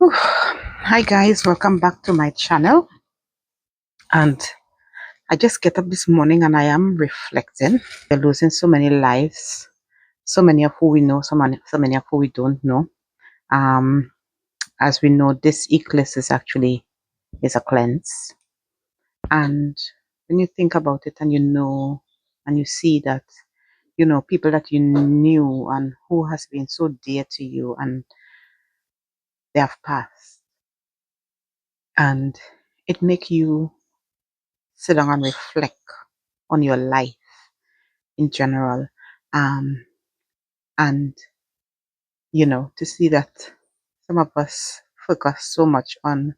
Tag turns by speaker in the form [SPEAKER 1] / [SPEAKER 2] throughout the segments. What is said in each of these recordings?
[SPEAKER 1] Whew. Hi guys, welcome back to my channel. And I just get up this morning and I am reflecting. We're losing so many lives, so many of who we know, so many of who we don't know. Um, as we know, this eclipse is a cleanse. And when you think about it and you know and you see that, people that you knew and who has been so dear to you and they have passed. And it make you sit down and reflect on your life in general. Um, and, to see that some of us focus so much on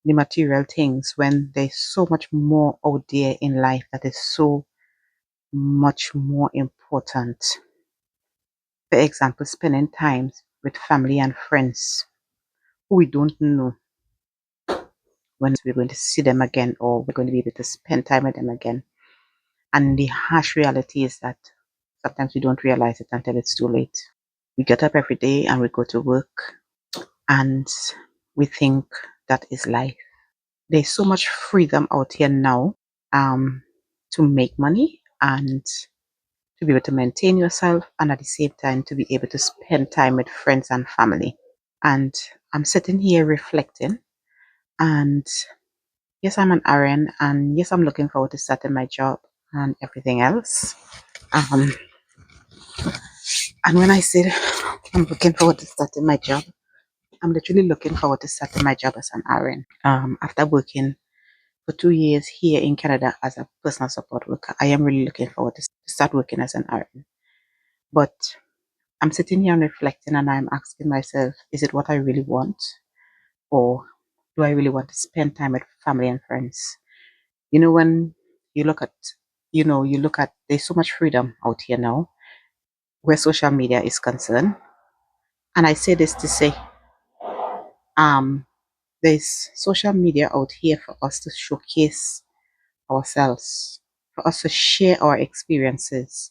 [SPEAKER 1] the material things when there's so much more out there in life that is so much more important. For example, spending time with family and friends who we don't know when we're going to see them again or we're going to be able to spend time with them again. And the harsh reality is that sometimes we don't realize it until it's too late. We get up every day and we go to work and we think that is life. There's so much freedom out here now um, to make money and to be able to maintain yourself and at the same time to be able to spend time with friends and family. And I'm sitting here reflecting and yes, I'm an RN and yes, I'm looking forward to starting my job and everything else. Um, and when I said I'm looking forward to starting my job, I'm literally looking forward to starting my job as an RN. After working for 2 years here in Canada as a personal support worker, I am really looking forward to start working as an RN. But I'm sitting here and reflecting and I'm asking myself, is it what I really want? Or do I really want to spend time with family and friends? When you look at, there's so much freedom out here now where social media is concerned. And I say this to say, um, there's social media out here for us to showcase ourselves, for us to share our experiences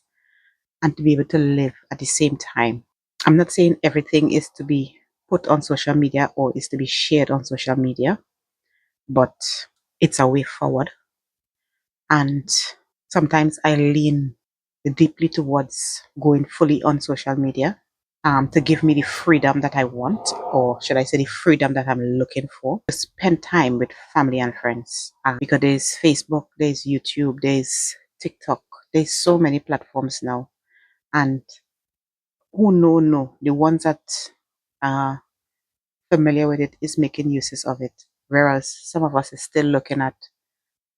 [SPEAKER 1] and to be able to live at the same time. I'm not saying everything is to be put on social media or is to be shared on social media, but it's a way forward. And sometimes I lean deeply towards going fully on social media to give me the freedom that I want, or should I say, the freedom that I'm looking for, to spend time with family and friends. Because there's Facebook, there's YouTube, there's TikTok, there's so many platforms now. And who know, the ones that are familiar with it is making uses of it. Whereas some of us is still looking at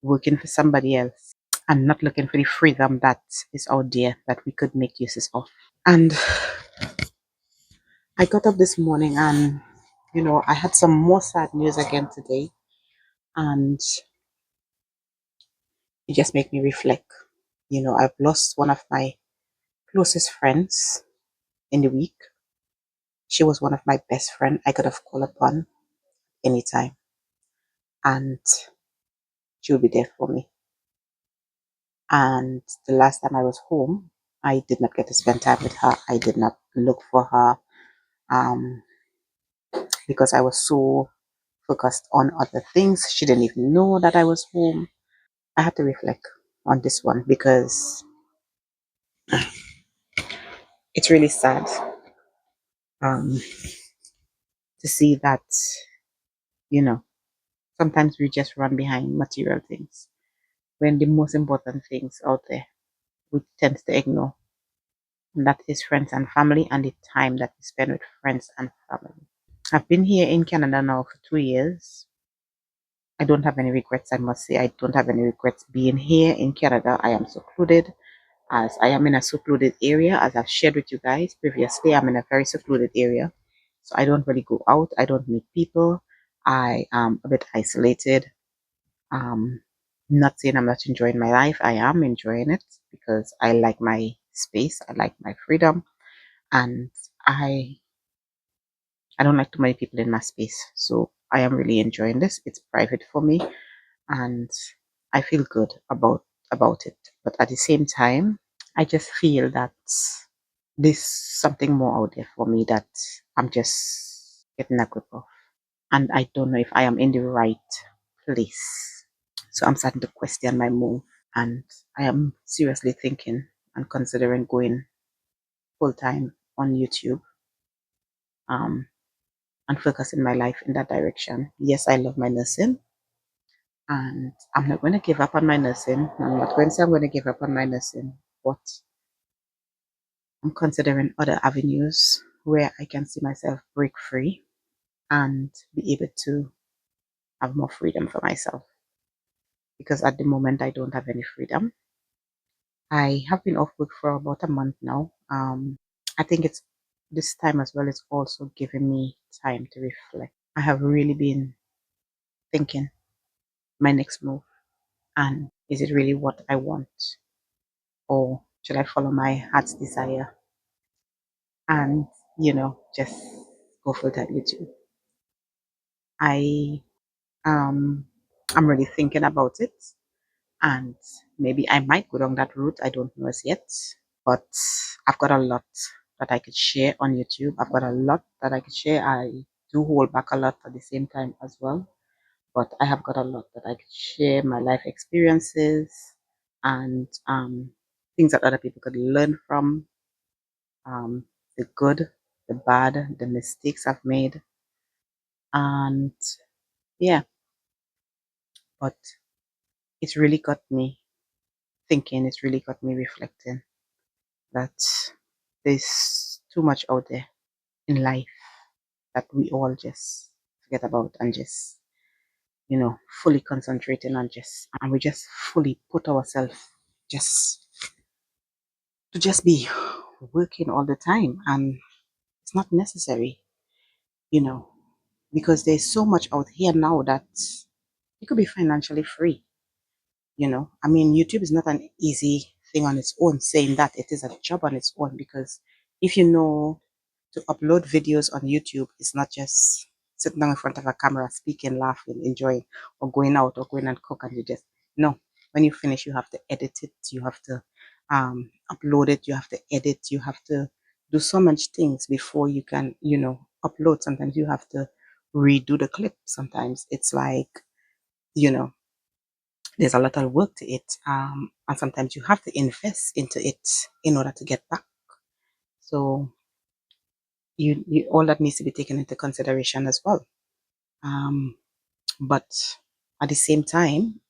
[SPEAKER 1] working for somebody else and not looking for the freedom that is out there that we could make uses of. And I got up this morning and, I had some more sad news again today. And it just made me reflect. I've lost one of my closest friends in the week. She was one of my best friend I could have called upon anytime. And she would be there for me. And the last time I was home, I did not get to spend time with her. I did not look for her um, because I was so focused on other things. She didn't even know that I was home. I had to reflect on this one because it's really sad um, to see that, you know, sometimes we just run behind material things when the most important things out there we tend to ignore. And that is friends and family and the time that we spend with friends and family. I've been here in Canada now for 2 years. I don't have any regrets, I must say. I don't have any regrets being here in Canada. I am secluded as I am in a secluded area, as I've shared with you guys previously. I'm in a very secluded area. So I don't really go out. I don't meet people. I am a bit isolated. Um, Not saying I'm not enjoying my life. I am enjoying it because I like my space. I like my freedom. And I I don't like too many people in my space. So I am really enjoying this. It's private for me and I feel good about it. But at the same time, I just feel that there's something more out there for me that I'm just getting a grip of. and I don't know if I am in the right place. So I'm starting to question my move, and I am seriously thinking and considering going full time on YouTube, um, and focusing my life in that direction. Yes, I love my nursing, and I'm not going to give up on my nursing. I'm not going to say I'm going to give up on my nursing, but I'm considering other avenues where I can see myself break free and be able to have more freedom for myself. Because at the moment, I don't have any freedom. I have been off work for about a month now. I think it's this time as well is also giving me time to reflect. I have really been thinking my next move, and is it really what I want, or should I follow my heart's desire and just go for that YouTube? I um I'm really thinking about it, and maybe I might go down that route. I don't know as yet, but I've got a lot that I could share on YouTube. I've got a lot that I could share. I do hold back a lot at the same time as well, but I have got a lot that I could share, my life experiences and things that other people could learn from, um, the good, the bad, the mistakes I've made, and yeah, but it's really got me thinking. It's really got me reflecting that there's too much out there in life that we all just forget about and just fully concentrating on just and we just fully put ourselves just to just be working all the time, and it's not necessary, you know because there's so much out here now that you could be financially free. I mean, YouTube is not an easy thing on its own, saying that it is a job on its own, because if you know to upload videos on YouTube, it's not just sitting down in front of a camera, speaking, laughing, enjoying, or going out or going and cook and you just no. When you finish, you have to edit it, you have to upload it, you have to edit, you have to do so much things before you can, upload. Sometimes you have to redo the clip. Sometimes it's like, you know, there's a lot of work to it. And sometimes you have to invest into it in order to get back. So you all that needs to be taken into consideration as well. Um, but at the same time,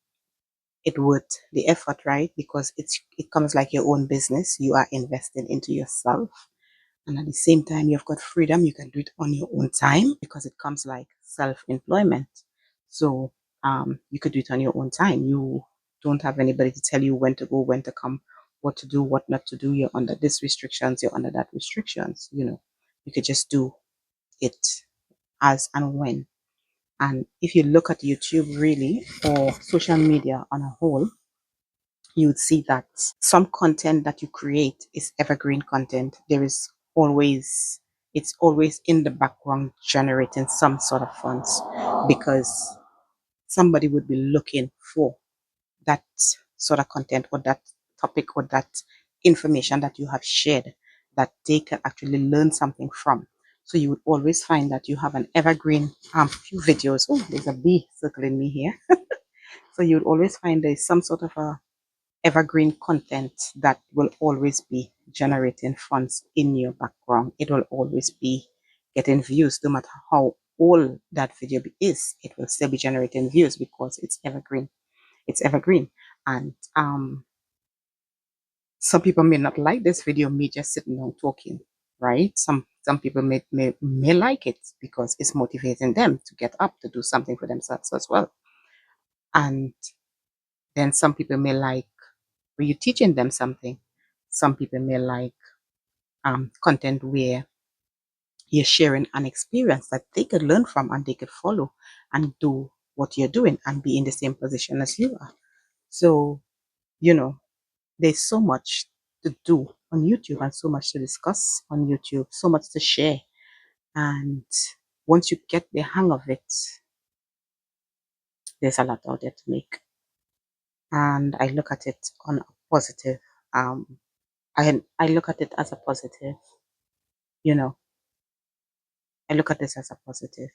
[SPEAKER 1] it worth the effort, right? Because it comes like your own business. You are investing into yourself, and at the same time, you've got freedom. You can do it on your own time because it comes like self-employment. So you could do it on your own time. You don't have anybody to tell you when to go, when to come, what to do, what not to do. You're under this restrictions. You're under that restrictions. You could just do it as and when. And if you look at YouTube really, or social media on a whole, you would see that some content that you create is evergreen content. It's always in the background generating some sort of funds, because somebody would be looking for that sort of content or that topic or that information that you have shared, that they can actually learn something from. So you would always find that you have an evergreen few videos. Oh, there's a bee circling me here. So you would always find there's some sort of a evergreen content that will always be generating funds in your background. It will always be getting views, no matter how old that video is. It will still be generating views because it's evergreen. It's evergreen, and some people may not like this video, me just sitting down talking, right? Some people may like it because it's motivating them to get up to do something for themselves as well, and then some people may like where you're teaching them something. Some people may like content where you're sharing an experience that they could learn from and they could follow and do what you're doing and be in the same position as you are. So, you know, there's so much to do on YouTube and so much to discuss on YouTube, so much to share. And once you get the hang of it, there's a lot out there to make. And I look at it on a positive. Um, I look at it as a positive, you know, I look at this as a positive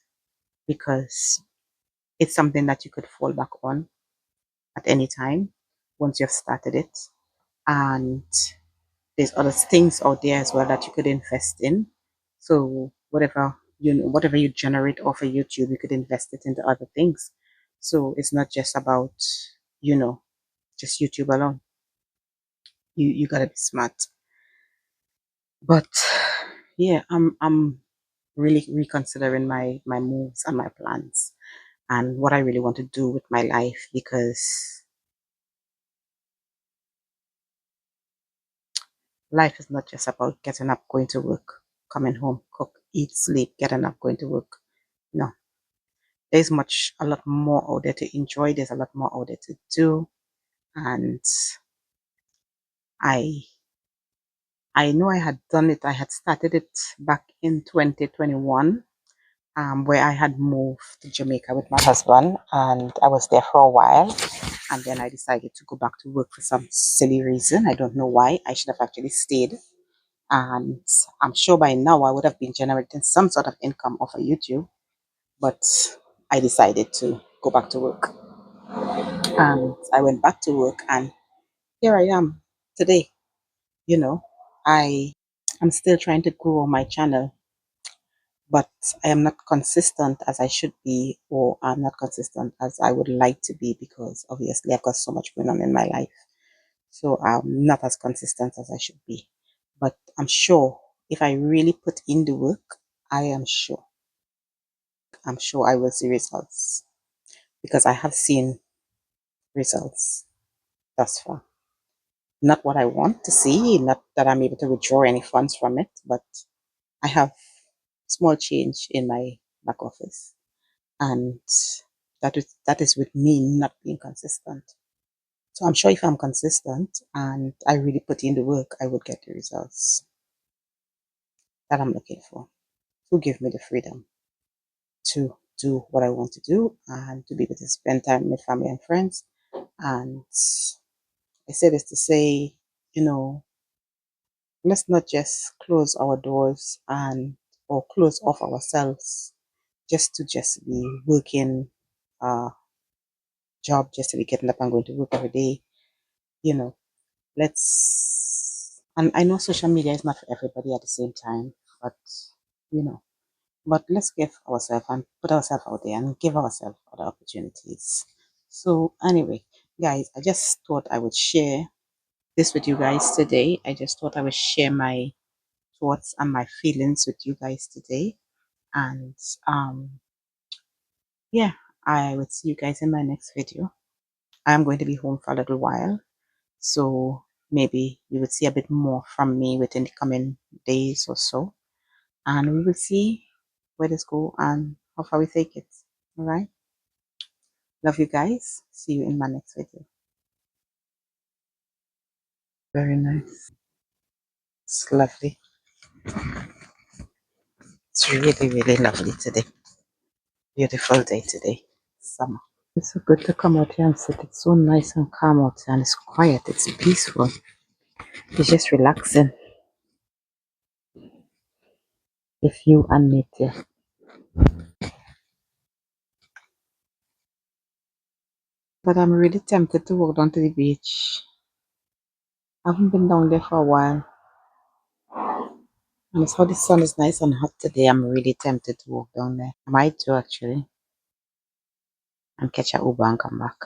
[SPEAKER 1] because it's something that you could fall back on at any time once you've started it. And there's other things out there as well that you could invest in. So whatever you generate off of YouTube, you could invest it into other things. So it's not just about, you know, just YouTube alone. You gotta be smart. But yeah, I'm really reconsidering my moves and my plans and what I really want to do with my life, because life is not just about getting up, going to work, coming home, cook, eat, sleep, getting up, going to work. No, there's a lot more out there to enjoy. There's a lot more out there to do. And I, I know I had done it. I had started it back in 2021, where I had moved to Jamaica with my husband, and I was there for a while. And then I decided to go back to work for some silly reason. I don't know why. I should have actually stayed. And I'm sure by now I would have been generating some sort of income off of YouTube. But I decided to go back to work. And I went back to work, and here I am today. You know, I am still trying to grow my channel, but I am not consistent as I should be, or I'm not consistent as I would like to be, because obviously I've got so much going on in my life. So I'm not as consistent as I should be. But I'm sure if I really put in the work, I'm sure I will see results, because I have seen results thus far. Not what I want to see, not that I'm able to withdraw any funds from it, but I have small change in my back office. And that is with me not being consistent. So I'm sure if I'm consistent and I really put in the work, I would get the results that I'm looking for. To give me the freedom to do what I want to do and to be able to spend time with family and friends. And I say this to say, you know, let's not just close our doors and or close off ourselves just to be working job, just to be getting up and going to work every day. You know, and I know social media is not for everybody at the same time, but you know, but let's give ourselves and put ourselves out there and give ourselves other opportunities. So anyway, guys, I just thought I would share this with you guys today. I just thought I would share my thoughts and my feelings with you guys today. And yeah, I would see you guys in my next video. I'm going to be home for a little while, so maybe you would see a bit more from me within the coming days or so, and we will see where this go and how far we take it. All right, love you guys. See you in my next video. Very nice. It's lovely. It's really lovely today. Beautiful day today. Summer. It's so good to come out here and sit. It's so nice and calm out here, and it's quiet. It's peaceful. It's just relaxing. If you and nature. But I'm really tempted to walk down to the beach. I haven't been down there for a while. And it's how the sun is nice and hot today. I'm really tempted to walk down there. I might do actually. And catch a Uber and come back.